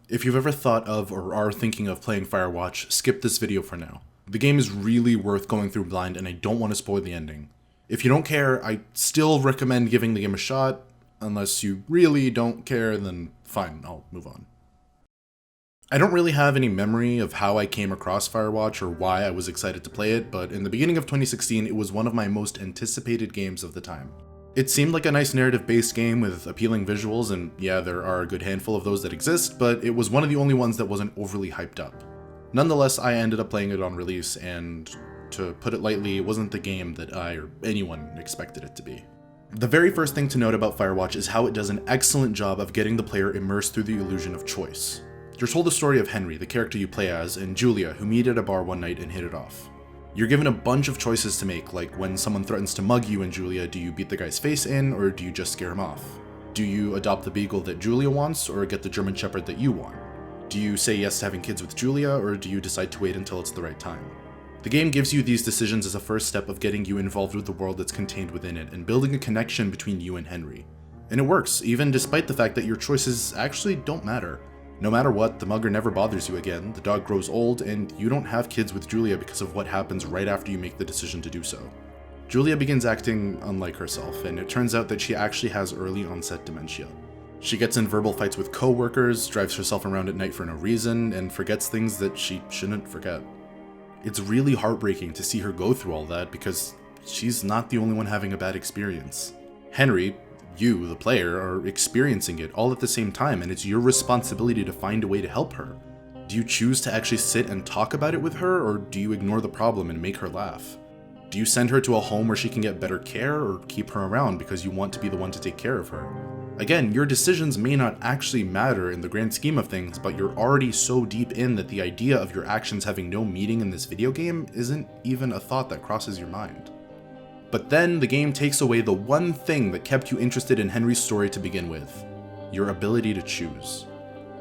If you've ever thought of or are thinking of playing Firewatch, skip this video for now. The game is really worth going through blind and I don't want to spoil the ending. If you don't care, I still recommend giving the game a shot. Unless you really don't care, then fine, I'll move on. I don't really have any memory of how I came across Firewatch or why I was excited to play it, but in the beginning of 2016 it was one of my most anticipated games of the time. It seemed like a nice narrative-based game with appealing visuals, and yeah, there are a good handful of those that exist, but it was one of the only ones that wasn't overly hyped up. Nonetheless, I ended up playing it on release, and to put it lightly, it wasn't the game that I or anyone expected it to be. The very first thing to note about Firewatch is how it does an excellent job of getting the player immersed through the illusion of choice. You're told the story of Henry, the character you play as, and Julia, who meet at a bar one night and hit it off. You're given a bunch of choices to make, like when someone threatens to mug you and Julia, do you beat the guy's face in, or do you just scare him off? Do you adopt the beagle that Julia wants, or get the German Shepherd that you want? Do you say yes to having kids with Julia, or do you decide to wait until it's the right time? The game gives you these decisions as a first step of getting you involved with the world that's contained within it, and building a connection between you and Henry. And it works, even despite the fact that your choices actually don't matter. No matter what, the mugger never bothers you again, the dog grows old, and you don't have kids with Julia because of what happens right after you make the decision to do so. Julia begins acting unlike herself, and it turns out that she actually has early onset dementia. She gets in verbal fights with co-workers, drives herself around at night for no reason, and forgets things that she shouldn't forget. It's really heartbreaking to see her go through all that because she's not the only one having a bad experience. Henry, you, the player, are experiencing it all at the same time, and it's your responsibility to find a way to help her. Do you choose to actually sit and talk about it with her, or do you ignore the problem and make her laugh? Do you send her to a home where she can get better care, or keep her around because you want to be the one to take care of her? Again, your decisions may not actually matter in the grand scheme of things, but you're already so deep in that the idea of your actions having no meaning in this video game isn't even a thought that crosses your mind. But then the game takes away the one thing that kept you interested in Henry's story to begin with: your ability to choose.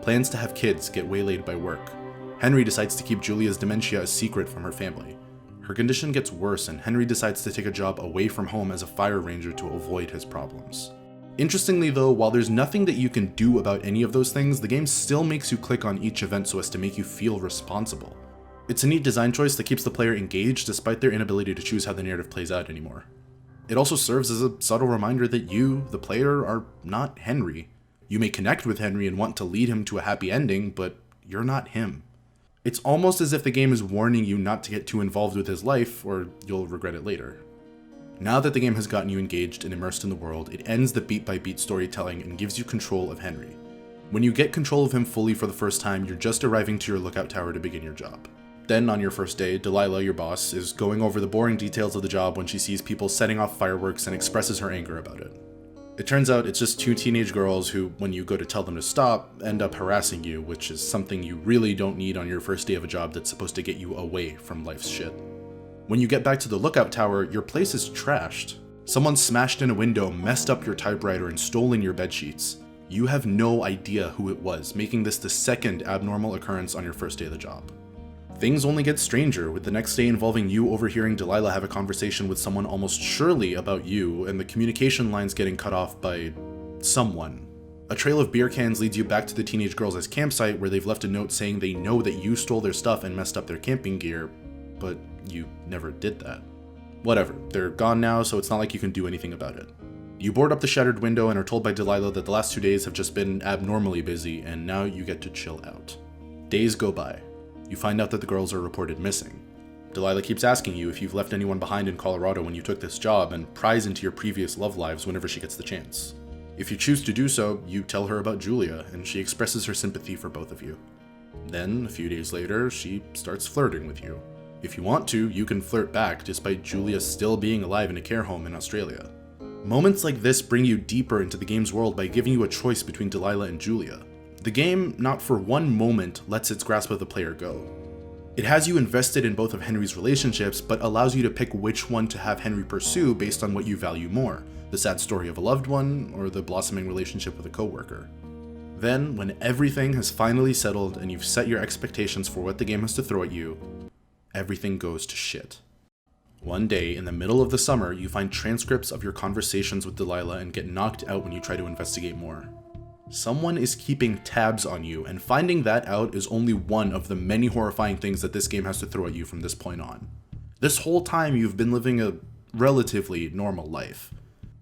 Plans to have kids get waylaid by work. Henry decides to keep Julia's dementia a secret from her family. Her condition gets worse, and Henry decides to take a job away from home as a fire ranger to avoid his problems. Interestingly though, while there's nothing that you can do about any of those things, the game still makes you click on each event so as to make you feel responsible. It's a neat design choice that keeps the player engaged despite their inability to choose how the narrative plays out anymore. It also serves as a subtle reminder that you, the player, are not Henry. You may connect with Henry and want to lead him to a happy ending, but you're not him. It's almost as if the game is warning you not to get too involved with his life, or you'll regret it later. Now that the game has gotten you engaged and immersed in the world, it ends the beat-by-beat storytelling and gives you control of Henry. When you get control of him fully for the first time, you're just arriving to your lookout tower to begin your job. Then, on your first day, Delilah, your boss, is going over the boring details of the job when she sees people setting off fireworks and expresses her anger about it. It turns out it's just two teenage girls who, when you go to tell them to stop, end up harassing you, which is something you really don't need on your first day of a job that's supposed to get you away from life's shit. When you get back to the lookout tower, your place is trashed. Someone smashed in a window, messed up your typewriter, and stolen your bedsheets. You have no idea who it was, making this the second abnormal occurrence on your first day of the job. Things only get stranger, with the next day involving you overhearing Delilah have a conversation with someone almost surely about you, and the communication lines getting cut off by someone. A trail of beer cans leads you back to the teenage girls' campsite, where they've left a note saying they know that you stole their stuff and messed up their camping gear, but you never did that. Whatever, they're gone now, so it's not like you can do anything about it. You board up the shattered window and are told by Delilah that the last 2 days have just been abnormally busy, and now you get to chill out. Days go by. You find out that the girls are reported missing. Delilah keeps asking you if you've left anyone behind in Colorado when you took this job, and pries into your previous love lives whenever she gets the chance. If you choose to do so, you tell her about Julia, and she expresses her sympathy for both of you. Then, a few days later, she starts flirting with you. If you want to, you can flirt back despite Julia still being alive in a care home in Australia. Moments like this bring you deeper into the game's world by giving you a choice between Delilah and Julia. The game, not for one moment, lets its grasp of the player go. It has you invested in both of Henry's relationships, but allows you to pick which one to have Henry pursue based on what you value more, the sad story of a loved one, or the blossoming relationship with a coworker. Then, when everything has finally settled and you've set your expectations for what the game has to throw at you, everything goes to shit. One day, in the middle of the summer, you find transcripts of your conversations with Delilah and get knocked out when you try to investigate more. Someone is keeping tabs on you, and finding that out is only one of the many horrifying things that this game has to throw at you from this point on. This whole time you've been living a relatively normal life.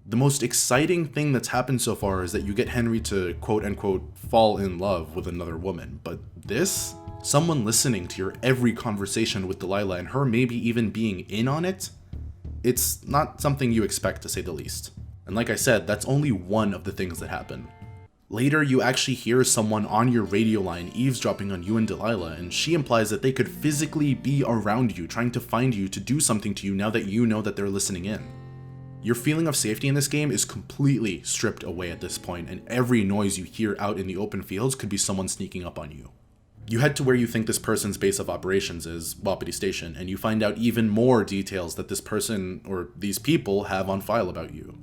The most exciting thing that's happened so far is that you get Henry to quote-unquote fall in love with another woman, but this? Someone listening to your every conversation with Delilah and her maybe even being in on it? It's not something you expect, to say the least. And like I said, that's only one of the things that happen. Later, you actually hear someone on your radio line eavesdropping on you and Delilah, and she implies that they could physically be around you, trying to find you to do something to you now that you know that they're listening in. Your feeling of safety in this game is completely stripped away at this point, and every noise you hear out in the open fields could be someone sneaking up on you. You head to where you think this person's base of operations is, Wapiti Station, and you find out even more details that this person, or these people, have on file about you.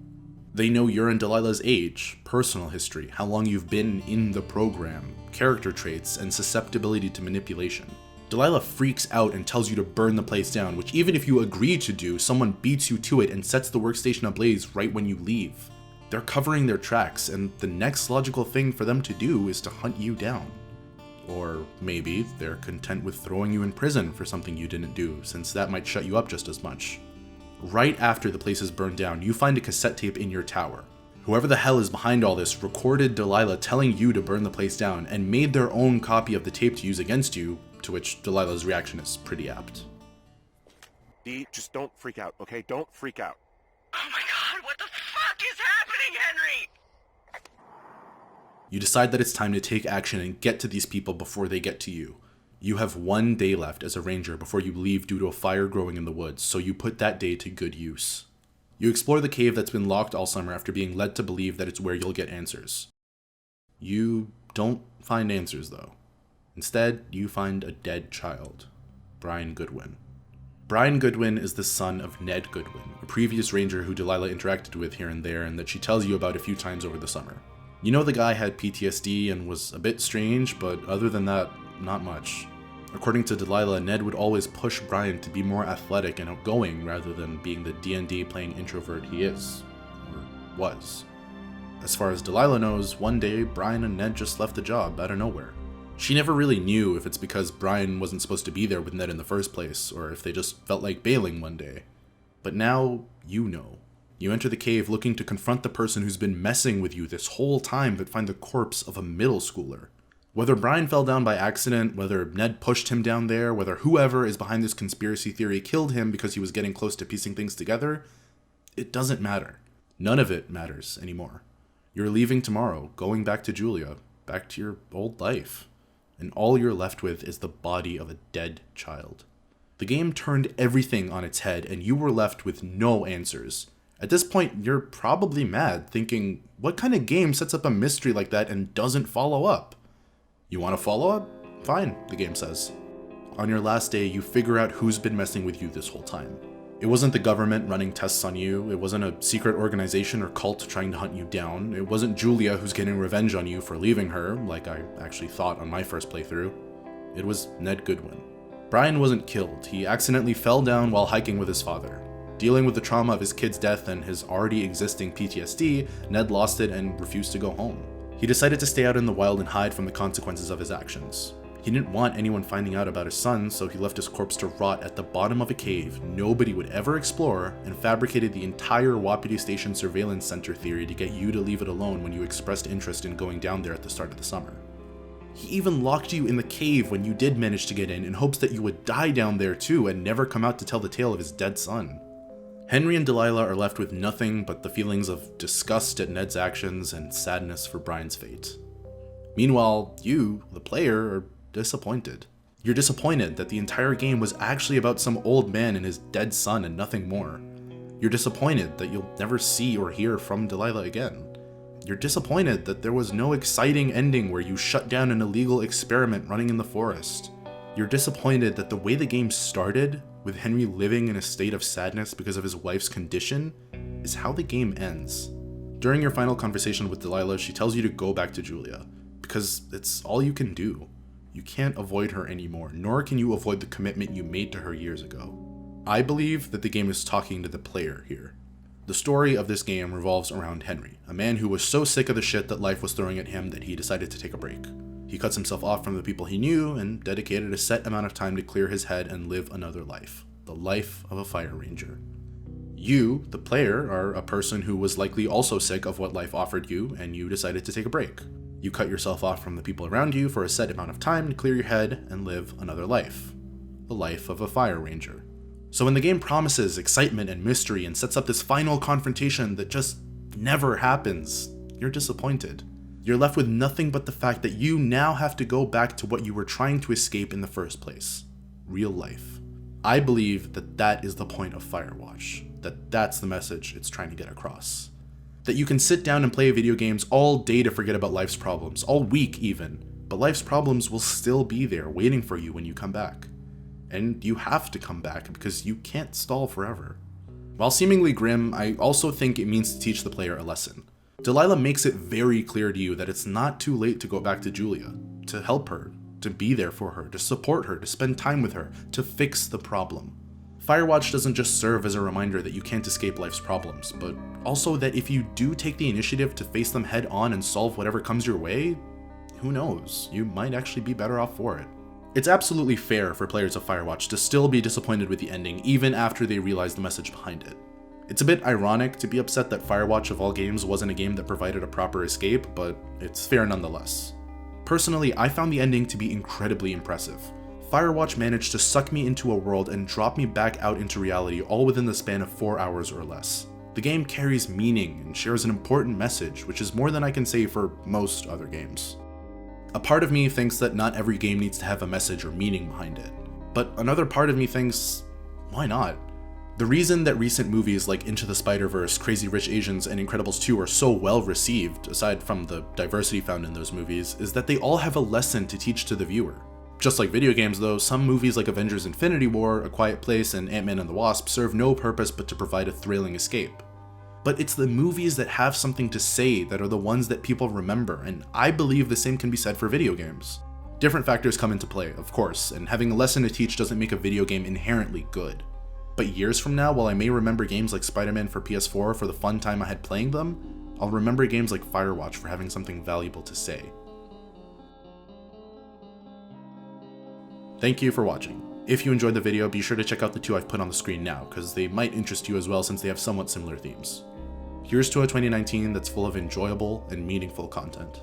They know your and Delilah's age, personal history, how long you've been in the program, character traits, and susceptibility to manipulation. Delilah freaks out and tells you to burn the place down, which even if you agree to do, someone beats you to it and sets the workstation ablaze right when you leave. They're covering their tracks, and the next logical thing for them to do is to hunt you down. Or maybe they're content with throwing you in prison for something you didn't do, since that might shut you up just as much. Right after the place is burned down, you find a cassette tape in your tower. Whoever the hell is behind all this recorded Delilah telling you to burn the place down and made their own copy of the tape to use against you, to which Delilah's reaction is pretty apt. Dee, just don't freak out, okay? Don't freak out. Oh my god, what the fuck is happening, Henry? You decide that it's time to take action and get to these people before they get to you. You have 1 day left as a ranger before you leave due to a fire growing in the woods, so you put that day to good use. You explore the cave that's been locked all summer after being led to believe that it's where you'll get answers. You don't find answers though. Instead, you find a dead child, Brian Goodwin. Brian Goodwin is the son of Ned Goodwin, a previous ranger who Delilah interacted with here and there and that she tells you about a few times over the summer. You know the guy had PTSD and was a bit strange, but other than that, not much. According to Delilah, Ned would always push Brian to be more athletic and outgoing rather than being the D&D playing introvert he is, or was. As far as Delilah knows, one day Brian and Ned just left the job out of nowhere. She never really knew if it's because Brian wasn't supposed to be there with Ned in the first place, or if they just felt like bailing one day. But now, you know. You enter the cave looking to confront the person who's been messing with you this whole time but find the corpse of a middle schooler. Whether Brian fell down by accident, whether Ned pushed him down there, whether whoever is behind this conspiracy theory killed him because he was getting close to piecing things together, it doesn't matter. None of it matters anymore. You're leaving tomorrow, going back to Julia, back to your old life. And all you're left with is the body of a dead child. The game turned everything on its head, and you were left with no answers. At this point, you're probably mad, thinking, what kind of game sets up a mystery like that and doesn't follow up? You want to follow up? Fine, the game says. On your last day, you figure out who's been messing with you this whole time. It wasn't the government running tests on you, it wasn't a secret organization or cult trying to hunt you down, it wasn't Julia who's getting revenge on you for leaving her, like I actually thought on my first playthrough. It was Ned Goodwin. Brian wasn't killed, he accidentally fell down while hiking with his father. Dealing with the trauma of his kid's death and his already existing PTSD, Ned lost it and refused to go home. He decided to stay out in the wild and hide from the consequences of his actions. He didn't want anyone finding out about his son, so he left his corpse to rot at the bottom of a cave nobody would ever explore and fabricated the entire Wapiti Station surveillance center theory to get you to leave it alone when you expressed interest in going down there at the start of the summer. He even locked you in the cave when you did manage to get in hopes that you would die down there too and never come out to tell the tale of his dead son. Henry and Delilah are left with nothing but the feelings of disgust at Ned's actions and sadness for Brian's fate. Meanwhile, you, the player, are disappointed. You're disappointed that the entire game was actually about some old man and his dead son and nothing more. You're disappointed that you'll never see or hear from Delilah again. You're disappointed that there was no exciting ending where you shut down an illegal experiment running in the forest. You're disappointed that the way the game started, with Henry living in a state of sadness because of his wife's condition, is how the game ends. During your final conversation with Delilah, she tells you to go back to Julia, because it's all you can do. You can't avoid her anymore, nor can you avoid the commitment you made to her years ago. I believe that the game is talking to the player here. The story of this game revolves around Henry, a man who was so sick of the shit that life was throwing at him that he decided to take a break. He cuts himself off from the people he knew and dedicated a set amount of time to clear his head and live another life. The life of a fire ranger. You, the player, are a person who was likely also sick of what life offered you, and you decided to take a break. You cut yourself off from the people around you for a set amount of time to clear your head and live another life. The life of a fire ranger. So when the game promises excitement and mystery and sets up this final confrontation that just never happens, you're disappointed. You're left with nothing but the fact that you now have to go back to what you were trying to escape in the first place. Real life. I believe that that is the point of Firewatch. That's the message it's trying to get across. That you can sit down and play video games all day to forget about life's problems, all week even, but life's problems will still be there waiting for you when you come back. And you have to come back because you can't stall forever. While seemingly grim, I also think it means to teach the player a lesson. Delilah makes it very clear to you that it's not too late to go back to Julia, to help her, to be there for her, to support her, to spend time with her, to fix the problem. Firewatch doesn't just serve as a reminder that you can't escape life's problems, but also that if you do take the initiative to face them head on and solve whatever comes your way, who knows, you might actually be better off for it. It's absolutely fair for players of Firewatch to still be disappointed with the ending even after they realize the message behind it. It's a bit ironic to be upset that Firewatch of all games wasn't a game that provided a proper escape, but it's fair nonetheless. Personally, I found the ending to be incredibly impressive. Firewatch managed to suck me into a world and drop me back out into reality all within the span of 4 hours or less. The game carries meaning and shares an important message, which is more than I can say for most other games. A part of me thinks that not every game needs to have a message or meaning behind it, but another part of me thinks, why not? The reason that recent movies like Into the Spider-Verse, Crazy Rich Asians, and Incredibles 2 are so well received, aside from the diversity found in those movies, is that they all have a lesson to teach to the viewer. Just like video games though, some movies like Avengers Infinity War, A Quiet Place, and Ant-Man and the Wasp serve no purpose but to provide a thrilling escape. But it's the movies that have something to say that are the ones that people remember, and I believe the same can be said for video games. Different factors come into play, of course, and having a lesson to teach doesn't make a video game inherently good. But years from now, while I may remember games like Spider-Man for PS4 for the fun time I had playing them, I'll remember games like Firewatch for having something valuable to say. Thank you for watching. If you enjoyed the video, be sure to check out the 2 I've put on the screen now, because they might interest you as well since they have somewhat similar themes. Here's to a 2019 that's full of enjoyable and meaningful content.